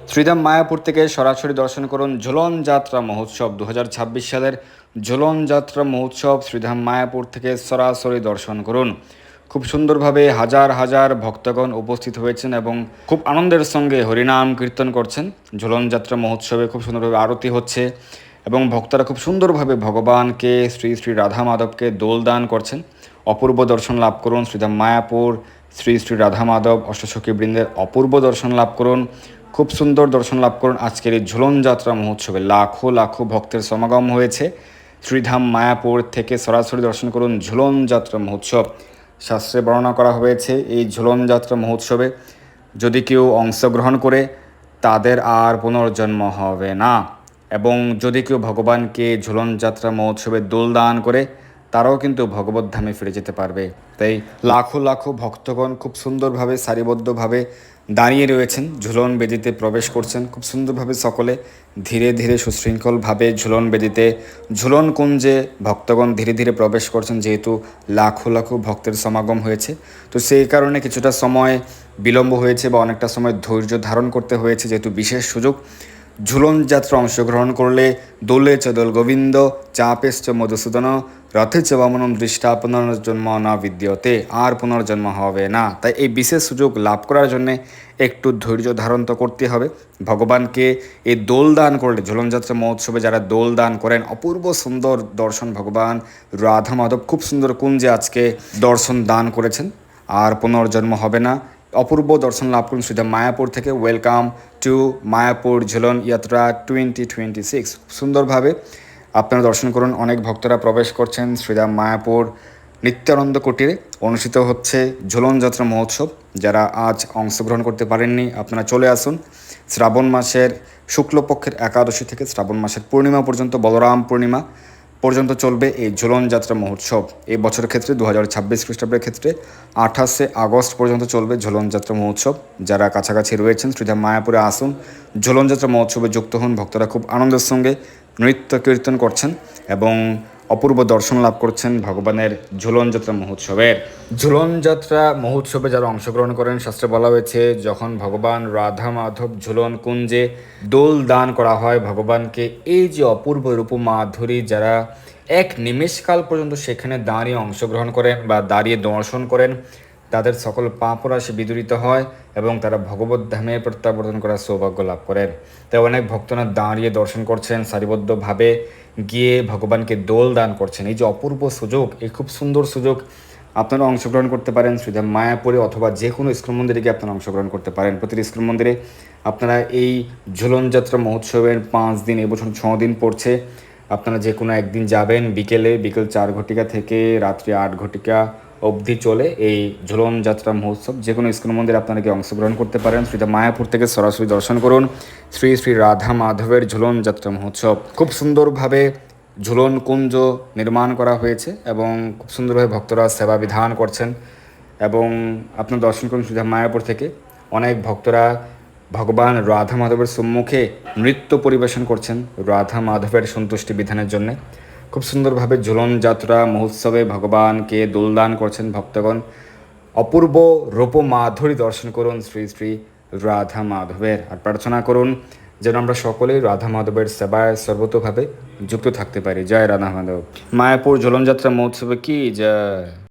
শ্রীধাম মায়াপুর থেকে সরাসরি দর্শন করুন ঝুলন যাত্রা মহোৎসব 2026 সালের ঝুলন যাত্রা মহোৎসব শ্রীধাম মায়াপুর থেকে সরাসরি দর্শন করুন। খুব সুন্দরভাবে হাজার হাজার ভক্তগণ উপস্থিত হয়েছেন এবং খুব আনন্দের সঙ্গে হরিনাম কীর্তন করছেন। ঝুলন যাত্রা মহোৎসবে খুব সুন্দরভাবে আরতি হচ্ছে এবং ভক্তরা খুব সুন্দরভাবে ভগবানকে শ্রী শ্রী রাধা মাধবকে দোলদান করছেন। অপূর্ব দর্শন লাভ করুন শ্রীধাম মায়াপুর শ্রী শ্রী রাধা মাধব অষ্টসখী বৃন্দের অপূর্ব দর্শন লাভ করুন। খুব সুন্দর দর্শন লাভ করুন। আজকের এই ঝুলন যাত্রা মহোৎসবে লাখো লাখো ভক্তের সমাগম হয়েছে। শ্রীধাম মায়াপুর থেকে সরাসরি দর্শন করুন ঝুলন যাত্রা মহোৎসব। শাস্ত্রে বর্ণনা করা হয়েছে এই ঝুলন যাত্রা মহোৎসবে যদি কেউ অংশগ্রহণ করে তাদের আর পুনর্জন্ম হবে না, এবং যদি কেউ ভগবানকে ঝুলন যাত্রা মহোৎসবে দোলদান করে তারাও কিন্তু ভগবত ধামে ফিরে যেতে পারবে। তাই লাখো লাখো ভক্তগণ খুব সুন্দরভাবে সারিবদ্ধভাবে দাঁড়িয়ে রয়েছেন, ঝুলন বেদিতে প্রবেশ করছেন। খুব সুন্দরভাবে সকলে ধীরে ধীরে সুশৃঙ্খলভাবে ঝুলন বেদিতে ঝুলন কুঞ্জে ভক্তগণ ধীরে ধীরে প্রবেশ করছেন, যেহেতু লাখো লাখো ভক্তের সমাগম হয়েছে। তো সেই কারণে কিছুটা সময় বিলম্ব হয়েছে বা অনেকটা সময় ধৈর্য ধারণ করতে হয়েছে, যেহেতু বিশেষ সুযোগ। ঝুলন যাত্রা অংশগ্রহণ করলে দোলে চ দোল গোবিন্দ চাপেশ্চ মধুসূদন রথে চ বামনম দৃষ্টা পুনর্জন্ম না বিদ্যতে, আর পুনর্জন্ম হবে না। তাই এই বিশেষ সুযোগ লাভ করার জন্যে একটু ধৈর্য ধারণ তো করতে হবে। ভগবানকে এই দোল দান করলে, ঝুলন যাত্রা মহোৎসবে যারা দোল দান করেন, অপূর্ব সুন্দর দর্শন ভগবান রাধা মাধব খুব সুন্দর কুঞ্জে আজকে দর্শন দান করেছেন, আর পুনর্জন্ম হবে না। অপূর্ব দর্শন লাভ করুন শ্রীধাম মায়াপুর থেকে। ওয়েলকাম টু মায়াপুর ঝুলন যাত্রা 2026। সুন্দরভাবে আপনারা দর্শন করুন। অনেক ভক্তরা প্রবেশ করছেন শ্রীধাম মায়াপুর নিত্যানন্দ কুটিরে। অনুষ্ঠিত হচ্ছে ঝুলন যাত্রা মহোৎসব। যারা আজ অংশগ্রহণ করতে পারেননি আপনারা চলে আসুন। শ্রাবণ মাসের শুক্লপক্ষের একাদশী থেকে শ্রাবণ মাসের পূর্ণিমা পর্যন্ত, বলরাম পূর্ণিমা পর্যন্ত চলবে এই ঝুলন যাত্রা মহোৎসব। এই বছরের ক্ষেত্রে 2026 খ্রিস্টাব্দের ক্ষেত্রে 28শে আগস্ট পর্যন্ত চলবে ঝুলন যাত্রা মহোৎসব। যারা কাছাকাছি রয়েছেন শ্রীধাম মায়াপুরে আসুন, ঝুলন যাত্রা মহোৎসবে যুক্ত হন। ভক্তরা খুব আনন্দের সঙ্গে নৃত্য কীর্তন করছেন এবং অপূর্ব দর্শন লাভ করছেন ভগবানের ঝুলন যাত্রা মহোৎসবের। ঝুলন যাত্রা মহোৎসবে যারা অংশগ্রহণ করেন, শাস্ত্রে বলা হয়েছে যখন ভগবান রাধা মাধব ঝুলন কুঞ্জে দোল দান করা হয় ভগবানকে, এই যে অপূর্ব রূপ মাধুরী, যারা এক নিমেষকাল পর্যন্ত সেখানে দাঁড়িয়ে অংশগ্রহণ করেন বা দাঁড়িয়ে দর্শন করেন, তাদের সকল পাপরাশি বিদূরিত হয় এবং তারা ভগবত ধামে প্রত্যাবর্তন করার সৌভাগ্য লাভ করেন। তাই অনেক ভক্তরা দাঁড়িয়ে দর্শন করছেন, সারিবদ্ধভাবে গিয়ে ভগবানকে দোল দান করছেন। এই যে অপূর্ব সুযোগ, এই খুব সুন্দর সুযোগ, আপনারা অংশগ্রহণ করতে পারেন শ্রীধাম মায়াপুরে অথবা যে কোনো ইস্কন মন্দিরে গিয়ে আপনারা অংশগ্রহণ করতে পারেন। প্রতিটি ইস্কন মন্দিরে আপনারা এই ঝুলন যাত্রা মহোৎসবের 5 দিন, এবছর 6 দিন পড়ছে। আপনারা যে কোনো একদিন যাবেন, বিকেল 4 ঘটিকা থেকে রাত্রি 8 ঘটিকা অবধি চলে এই ঝুলন যাত্রা মহোৎসব। যে কোনো ইস্কন মন্দিরে আপনারা গিয়ে অংশগ্রহণ করতে পারেন। শ্রীধাম মায়াপুর থেকে সরাসরি দর্শন করুন শ্রী শ্রী রাধা মাধবের ঝুলন যাত্রা মহোৎসব। খুব সুন্দরভাবে ঝুলন কুঞ্জ নির্মাণ করা হয়েছে এবং খুব সুন্দরভাবে ভক্তরা সেবা বিধান করছেন এবং আপনার দর্শন করুন শ্রীধাম মায়াপুর থেকে। অনেক ভক্তরা ভগবান রাধা মাধবের সম্মুখে নৃত্য পরিবেশন করছেন রাধা মাধবের সন্তুষ্টি বিধানের জন্যে। খুব সুন্দরভাবে ঝুলন যাত্রা মহোৎসবে ভগবানকে দোলদান করছেন ভক্তগণ। অপূর্ব রূপ মাধুরী দর্শন করুন শ্রী শ্রী রাধা মাধবের, আর প্রার্থনা করুন যেন আমরা সকলেই রাধা মাধবের সেবায় সর্বতোভাবে যুক্ত থাকতে পারি। জয় রাধা মাধব। মায়াপুর ঝুলন যাত্রা মহোৎসবে কি জয়।